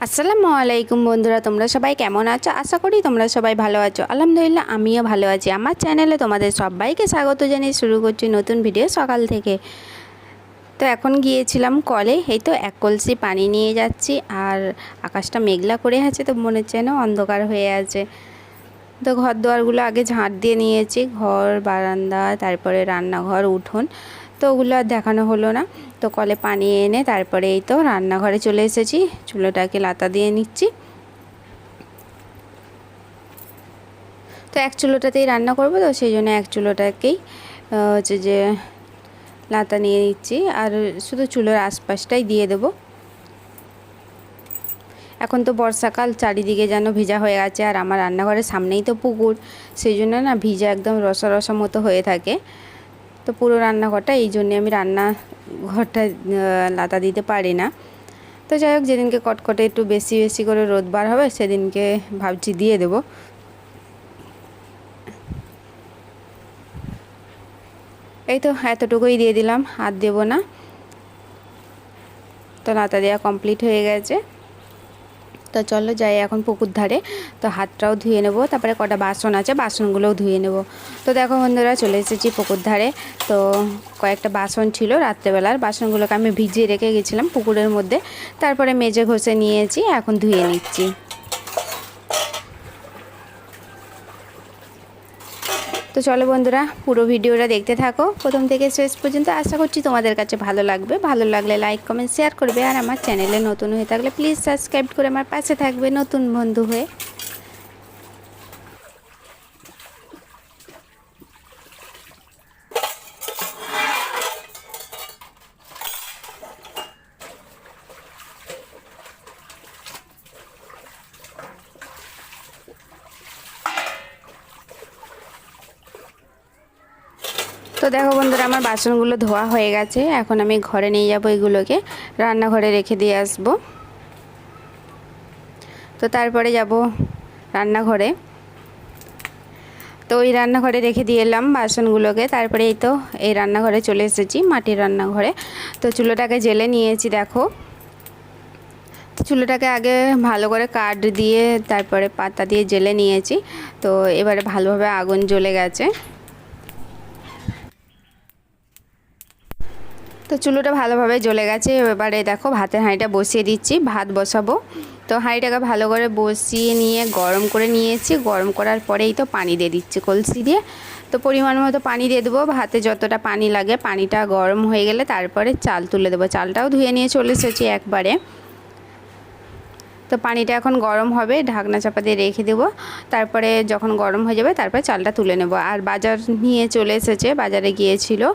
আসসালামু আলাইকুম বন্ধুরা, তোমরা সবাই কেমন আছো? আশা করি তোমরা সবাই ভালো আছো। আলহামদুলিল্লাহ আমিও ভালো আছি। আমার চ্যানেলে তোমাদের সবাইকে স্বাগত জানিয়ে শুরু করছি নতুন ভিডিও সকাল থেকে। তো এখন গিয়েছিলাম কলে, এই তো এক কলসি পানি নিয়ে যাচ্ছি। আর আকাশটা মেঘলা করে আছে, তো মনে হচ্ছে না অন্ধকার হয়ে আছে। তো ঘর দুয়ারগুলো আগে ঝাঁট দিয়ে নিয়েছি, ঘর, বারান্দা, তারপরে রান্নাঘর, উঠোন। তো ওগুলো আর দেখানো হলো না। তো কলে পানি এনে তারপরে এই তো রান্নাঘরে চলে এসেছি, চুলোটাকে লাতা দিয়ে নিচ্ছি। তো এক চুলোটাতেই রান্না করব, তো সেই জন্য এক চুলোটাকেই হচ্ছে যে লাতা নিয়ে নিচ্ছি, আর শুধু চুলোর আশপাশটাই দিয়ে দেবো। এখন তো বর্ষাকাল, চারিদিকে যেন ভিজা হয়ে আছে, আর আমার রান্নাঘরের সামনেই তো পুকুর, সেই জন্য না ভিজা একদম রসা রসা মতো হয়ে থাকে। তো পুরো রান্নাঘরটা, এই জন্যে আমি রান্নাঘরটা লাতা দিতে পারি না। তো যাই হোক, যেদিনকে কটকটে একটু বেশি বেশি করে রোদ বার হবে সেদিনকে ভাবছি দিয়ে দেবো। এই তো এতটুকুই দিয়ে দিলাম, আর দেবো না। তো লাতা দেওয়া কমপ্লিট হয়ে গেছে। তো চলো যাই এখন পুকুর ধারে, তো হাতটাও ধুয়ে নেব, তারপরে কটা বাসন আছে বাসনগুলোও ধুয়ে নেব। তো দেখো বন্ধুরা, চলে এসেছি পুকুর ধারে। তো কয়েকটা বাসন ছিল রাত্রেবেলার, বাসনগুলোকে আমি ভিজিয়ে রেখে গেছিলাম পুকুরের মধ্যে, তারপরে মেজে ঘষে নিয়েছি, এখন ধুয়ে নিচ্ছি। তো চলো বন্ধুরা, পুরো ভিডিওটা দেখতে থাকো প্রথম থেকে শেষ পর্যন্ত। আশা করছি তোমাদের কাছে ভালো লাগবে। ভালো লাগলে লাইক কমেন্ট শেয়ার করবে, আর আমার চ্যানেলে নতুন হয়ে থাকলে প্লিজ সাবস্ক্রাইব করে আমার পাশে থাকবে নতুন বন্ধু হয়ে। তো দেখো বন্ধুরা, আমার বাসনগুলো ধোয়া হয়ে গেছে। এখন আমি ঘরে নিয়ে যাব, এগুলোকে রান্নাঘরে রেখে দিয়ে আসব। তো তারপরে যাব রান্নাঘরে। তো ওই রান্নাঘরে রেখে দিয়ে এলাম বাসনগুলোকে, তারপরে এই তো এই রান্নাঘরে চলে এসেছি, মাটির রান্নাঘরে। তো চুলোটাকে জ্বেলে নিয়েছি দেখো। তো চুলোটাকে আগে ভালো করে কাঠ দিয়ে তারপরে পাতা দিয়ে জ্বেলে নিয়েছি। তো এবারে ভালোভাবে আগুন জ্বলে গেছে। তো চুলোটা ভালোভাবে জ্বলে গেছে। এবারে দেখো ভাতের হাঁড়িটা বসিয়ে দিচ্ছি, ভাত বসাবো। তো হাঁড়িটাকে ভালো করে বসিয়ে নিয়ে গরম করে নিয়েছি, গরম করার পরেই তো পানি দিয়ে দিচ্ছি কলসি দিয়ে। তো পরিমাণ মতো পানি দিয়ে দেবো, ভাতে যতটা পানি লাগে। পানিটা গরম হয়ে গেলে তারপরে চাল তুলে দেবো। চালটাও ধুয়ে নিয়ে চলে এসেছি একবারে। তো পানিটা এখন গরম হবে, ঢাকনা চাপা দিয়ে রেখে দেবো। তারপরে যখন গরম হয়ে যাবে তারপরে চালটা তুলে নেব। আর বাজার নিয়ে চলে এসেছে, বাজারে গিয়েছিল।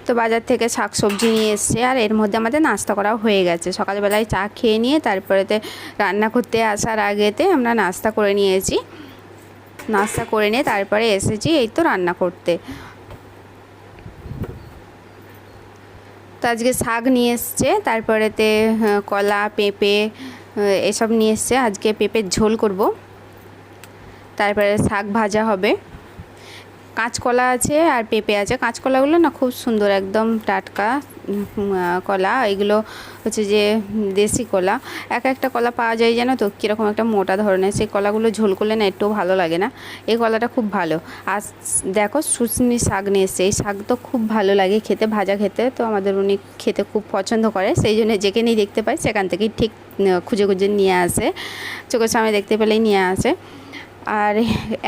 তো বাজার থেকে শাক সবজি নিয়ে এসছে, আর এর মধ্যে আমাদের নাস্তা করাও হয়ে গেছে। সকালবেলায় চা খেয়ে নিয়ে তারপরেতে রান্না করতে আসার আগেতে আমরা নাস্তা করে নিয়েছি। নাস্তা করে নিয়ে তারপরে এসেছি এই তো রান্না করতে। তো আজকে শাক নিয়ে এসছে, তারপরেতে কলা, পেঁপে এসব নিয়ে এসছে। আজকে পেঁপের ঝোল করব, তারপরে শাক ভাজা হবে। কাঁচকলা আছে আর পেঁপে আছে। কাঁচকলাগুলো না খুব সুন্দর, একদম টাটকা কলা। এগুলো হচ্ছে যে দেশি কলা। একটা কলা পাওয়া যায় জানো তো, কীরকম একটা মোটা ধরনের, সেই কলাগুলো ঝোল করলে না একটু ভালো লাগে না। এই কলাটা খুব ভালো। আর দেখো শুশনি শাক নিয়ে এসছে। এই শাক তো খুব ভালো লাগে খেতে, ভাজা খেতে। তো আমাদের উনি খেতে খুব পছন্দ করে, সেই জন্য যেখানেই দেখতে পাই সেখান থেকেই ঠিক খুঁজে খুঁজে নিয়ে আসে, চোখের সামনে দেখতে পেলেই নিয়ে আসে। আর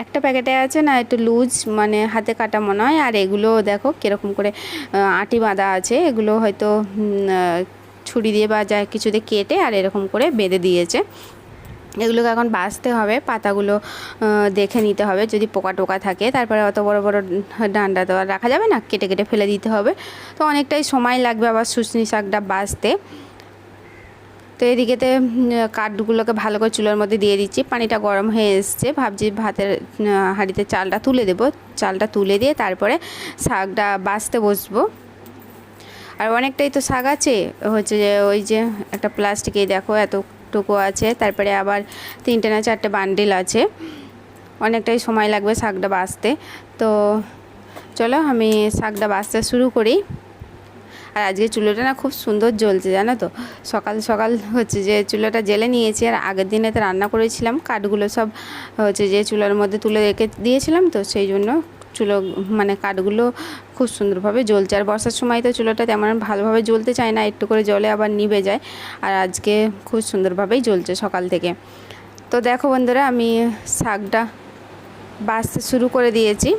একটা প্যাকেটে আছে না একটু লুজ, মানে হাতে কাটা মনে হয়। আর এগুলো দেখো কীরকম করে আটি বাঁধা আছে। এগুলো হয়তো ছুরি দিয়ে বা যা কিছু দিয়ে কেটে আর এরকম করে বেঁধে দিয়েছে। এগুলোকে এখন বাছতে হবে, পাতাগুলো দেখে নিতে হবে যদি পোকা টোকা থাকে। তারপরে অত বড় বড় ডান্ডা তো আর রাখা যাবে না, কেটে কেটে ফেলে দিতে হবে। তো অনেকটাই সময় লাগবে আবার শুশনি শাকটা বাছতে। তো এদিকেতে কাঠগুলোকে ভালো করে চুলার মধ্যে দিয়ে দিচ্ছি। পানিটা গরম হয়ে এসছে, ভাবছি ভাতের হাঁড়িতে চালটা তুলে দেব। চালটা তুলে দিয়ে তারপরে শাকটা বাছতে বসবো। আর অনেকটাই তো শাক আছে, হচ্ছে যে ওই যে একটা প্লাস্টিকে দেখো এতটুকু আছে, তারপরে আবার 3টে না 4টে বান্ডিল আছে। অনেকটাই সময় লাগবে শাকটা বাছতে। তো চলো আমি শাকটা বাছতে শুরু করি। আর আজকে চুলোটা না খুব সুন্দর জ্বলছে, জানো তো। সকাল সকাল হচ্ছে যে চুলোটা জ্বেলে নিয়েছি, আর আগের দিনে তো রান্না করেছিলাম, কাঠগুলো সব হচ্ছে যে চুলার মধ্যে তুলে রেখে দিয়েছিলাম, তো সেই জন্য চুলো মানে কাঠগুলো খুব সুন্দরভাবে জ্বলছে। আর বর্ষার সময় তো চুলোটা তেমন ভালোভাবে জ্বলতে চায় না, একটু করে জ্বলে আবার নিভে যায়। আর আজকে খুব সুন্দরভাবেই জ্বলছে সকাল থেকে। তো দেখো বন্ধুরা, আমি শাকটা বাছতে শুরু করে দিয়েছি।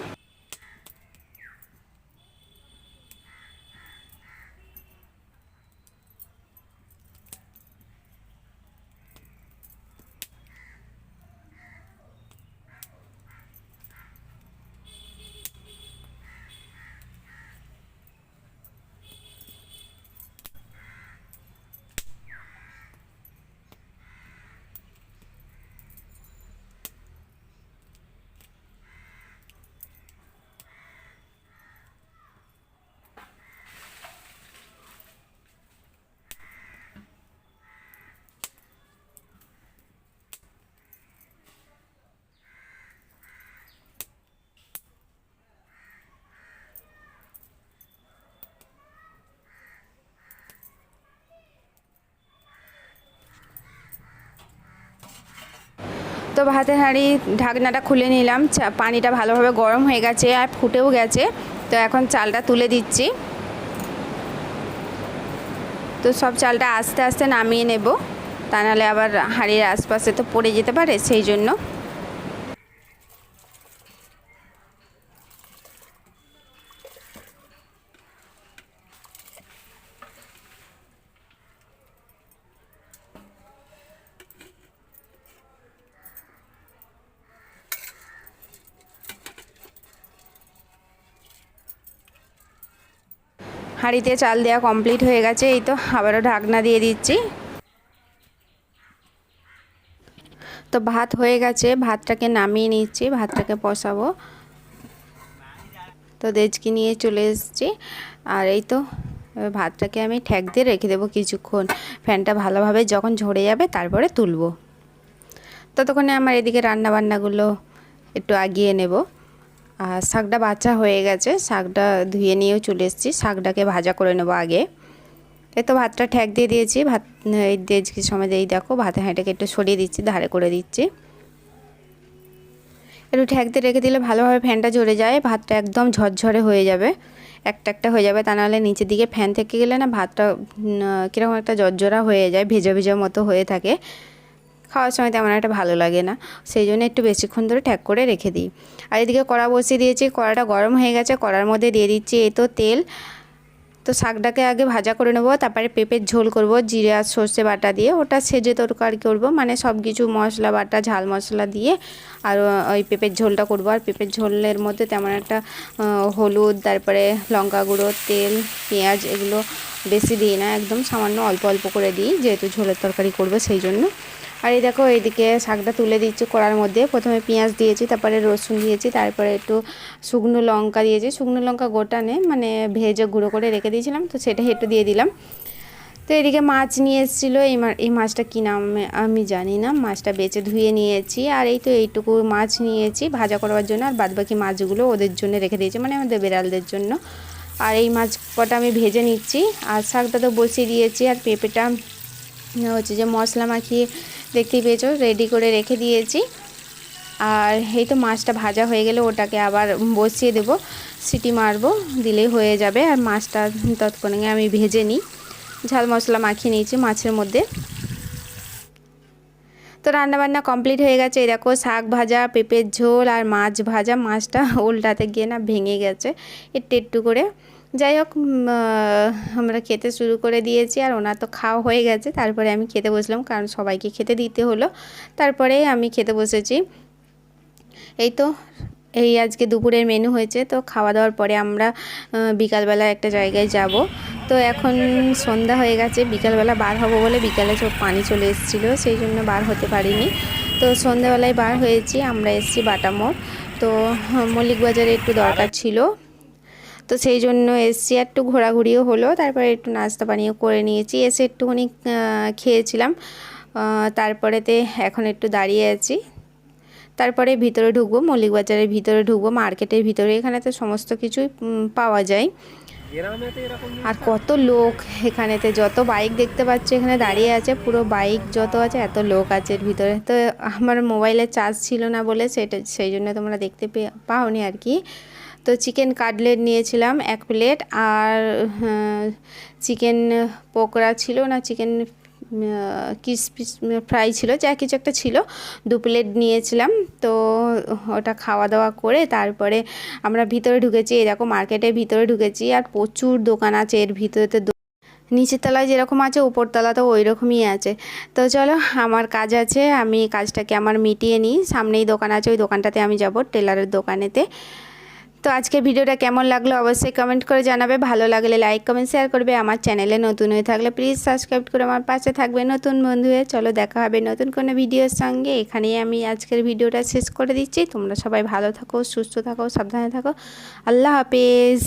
তো ভাতের হাঁড়ি ঢাকনাটা খুলে নিলাম, পানিটা ভালোভাবে গরম হয়ে গেছে আর ফুটেও গেছে। তো এখন চালটা তুলে দিচ্ছি। তো সব চালটা আস্তে আস্তে নামিয়ে নেব, তা নাহলে আবার হাঁড়ির আশপাশে তো পড়ে যেতে পারে, সেই জন্য। হাঁড়িতে চাল দেওয়া কমপ্লিট হয়ে গেছে, এই তো আবারও ঢাকনা দিয়ে দিচ্ছি। তো ভাত হয়ে গেছে, ভাতটাকে নামিয়ে নিচ্ছি, ভাতটাকে বসাবো। তো ডেচকি নিয়ে চলে এসেছি, আর এই তো ভাতটাকে আমি ঠ্যাক দিয়ে রেখে দেবো কিছুক্ষণ। ফ্যানটা ভালোভাবে যখন ঝরে যাবে তারপরে তুলবো। ততক্ষণে আমার এদিকে রান্নাবান্নাগুলো একটু আগিয়ে নেব। আর শাকটা বাছা হয়ে গেছে, শাকটা ধুয়ে নিয়েও চলে এসেছি, শাকটাকে ভাজা করে নেব আগে। এই তো ভাতটা ঠ্যাক দিয়ে দিয়েছি, ভাত এই ডেচকি সময় এই দেখো ভাতের হাঁড়িটাকে একটু সরিয়ে দিচ্ছি, ধারে করে দিচ্ছি। একটু ঠ্যাক দিয়ে রেখে দিলে ভালোভাবে ফ্যানটা ঝরে যায়, ভাতটা একদম ঝরঝরে হয়ে যাবে, একটা একটা হয়ে যাবে। তা নাহলে নিচের দিকে ফ্যান থেকে গেলে না ভাতটা কীরকম একটা জর্জরা হয়ে যায়, ভেজা ভেজা মতো হয়ে থাকে, খাওয়ার সময় তেমন একটা ভালো লাগে না। সেই জন্য একটু বেশিক্ষণ ধরে ঠ্যাক করে রেখে দিই। আর এদিকে কড়া বসিয়ে দিয়েছি, কড়াটা গরম হয়ে গেছে, কড়ার মধ্যে দিয়ে দিচ্ছি এই তো তেল। তো শাকটাকে আগে ভাজা করে নেবো, তারপরে পেঁপের ঝোল করব জিরে আর সর্ষে বাটা দিয়ে, ওটা সেজে তরকারি করব, মানে সব কিছু মশলা বাটা ঝাল মশলা দিয়ে। আর ওই পেঁপের ঝোলটা করব। আর পেঁপের ঝোলের মধ্যে তেমন একটা হলুদ, তারপরে লঙ্কা গুঁড়ো, তেল, পেঁয়াজ এগুলো বেশি দিই না, একদম সামান্য অল্প অল্প করে দিই, যেহেতু ঝোলের তরকারি করব সেই জন্য। আর এই দেখো এইদিকে শাকটা তুলে দিচ্ছি কড়ার মধ্যে, প্রথমে পেঁয়াজ দিয়েছি, তারপরে রসুন দিয়েছি, তারপরে একটু শুকনো লঙ্কা দিয়েছি, শুকনো লঙ্কা গোটা নেই, মানে ভেজে গুঁড়ো করে রেখে দিয়েছিলাম, তো সেটাই একটু দিয়ে দিলাম। তো এদিকে মাছ নিয়ে এসেছিলো, এই মাছটা কী নাম আমি জানি না, মাছটা বেছে ধুয়ে নিয়েছি। আর এই তো এইটুকু মাছ নিয়েছি ভাজা করবার জন্য, আর বাদবাকি মাছগুলো ওদের জন্য রেখে দিয়েছি, মানে আমাদের বিড়ালদের জন্য। আর এই মাছ কটা আমি ভেজে নিচ্ছি, আর শাকটা তো বসিয়ে দিয়েছি, আর পেঁপেটা হচ্ছে যে মশলা মাখিয়ে দেখতেই পেয়েছো রেডি করে রেখে দিয়েছি। আর এই তো মাছটা ভাজা হয়ে গেলে ওটাকে আবার বসিয়ে দেব, সিটি মারবো, দিলেই হয়ে যাবে। আর মাছটা ততক্ষণে আমি ভেজে নিই, ঝাল মশলা মাখিয়ে নিয়েছি মাছের মধ্যে। তো রান্নাবান্না কমপ্লিট হয়ে গেছে, এই দেখো শাক ভাজা, পেঁপের ঝোল আর মাছ ভাজা। মাছটা উল্টাতে গিয়ে না ভেঙে গেছে একটু একটু করে। যাই হোক, আমরা খেতে শুরু করে দিয়েছি, আর ওনার তো খাওয়া হয়ে গেছে, তারপরে আমি খেতে বসলাম, কারণ সবাইকে খেতে দিতে হলো। তারপরে আমি খেতে বসেছি। এই তো এই আজকে দুপুরের মেনু হয়েছে। তো খাওয়া দাওয়ার পরে আমরা বিকালবেলা একটা জায়গায় যাব। তো এখন সন্ধ্যা হয়ে গেছে, বিকালবেলা বার হব বলে বিকালে সব পানি চলে এসেছিলো, সেই জন্য বার হতে পারিনি। তো সন্ধ্যাবেলায় বার হয়েছি, আমরা এসেছি বাটা মোড়। তো মল্লিক বাজারে একটু দরকার ছিল, তো সেই জন্য এসছি, একটু ঘোরাঘুরিও হলো, তারপরে একটু নাস্তা পানিও করে নিয়েছি, এসে একটুখানি খেয়েছিলাম। তারপরেতে এখন একটু দাঁড়িয়ে আছি, তারপরে ভিতরে ঢুকবো, মল্লিক বাজারের ভিতরে ঢুকবো, মার্কেটের ভিতরে। এখানে তো সমস্ত কিছুই পাওয়া যায়। আর কত লোক এখানেতে, যত বাইক দেখতে পাচ্ছ এখানে দাঁড়িয়ে আছে, পুরো বাইক যত আছে এত লোক আছে এর ভিতরে। তো আমার মোবাইলে চার্জ ছিল না বলে সেই জন্য তোমরা দেখতে পাওনি আর কি। তো চিকেন কাটলেট নিয়েছিলাম 1 প্লেট, আর চিকেন পকোড়া ছিল না, চিকেন ক্রিসপি ফ্রাই ছিল, যা কিছু একটা ছিল, 2 প্লেট নিয়েছিলাম। তো ওটা খাওয়া দাওয়া করে তারপরে আমরা ভিতরে ঢুকেছি। এই দেখো মার্কেটের ভিতরে ঢুকেছি, আর প্রচুর দোকান আছে এর ভিতরেতে। নিচের তলায় যেরকম আছে উপর তলাতেও ওই রকমই আছে। তো চলো, আমার কাজ আছে, আমি কাজটাকে আমার মিটিয়ে নিই। সামনেই দোকান আছে, ওই দোকানটাতে আমি যাব, টেলারের দোকানেতে। তো আজকে ভিডিওটা কেমন লাগলো অবশ্যই কমেন্ট করে জানাবে। ভালো লাগলে লাইক কমেন্ট শেয়ার করবে। আমার চ্যানেলে নতুন হয়ে থাকলে প্লিজ সাবস্ক্রাইব করে আমার পাশে থাকবে নতুন বন্ধু হয়ে। চলো, দেখা হবে নতুন কোনো ভিডিওর সঙ্গে। এখানেই আমি আজকের ভিডিওটা শেষ করে দিচ্ছি। তোমরা সবাই ভালো থাকো, সুস্থ থাকো, সাবধানে থাকো। আল্লাহ হাফেজ।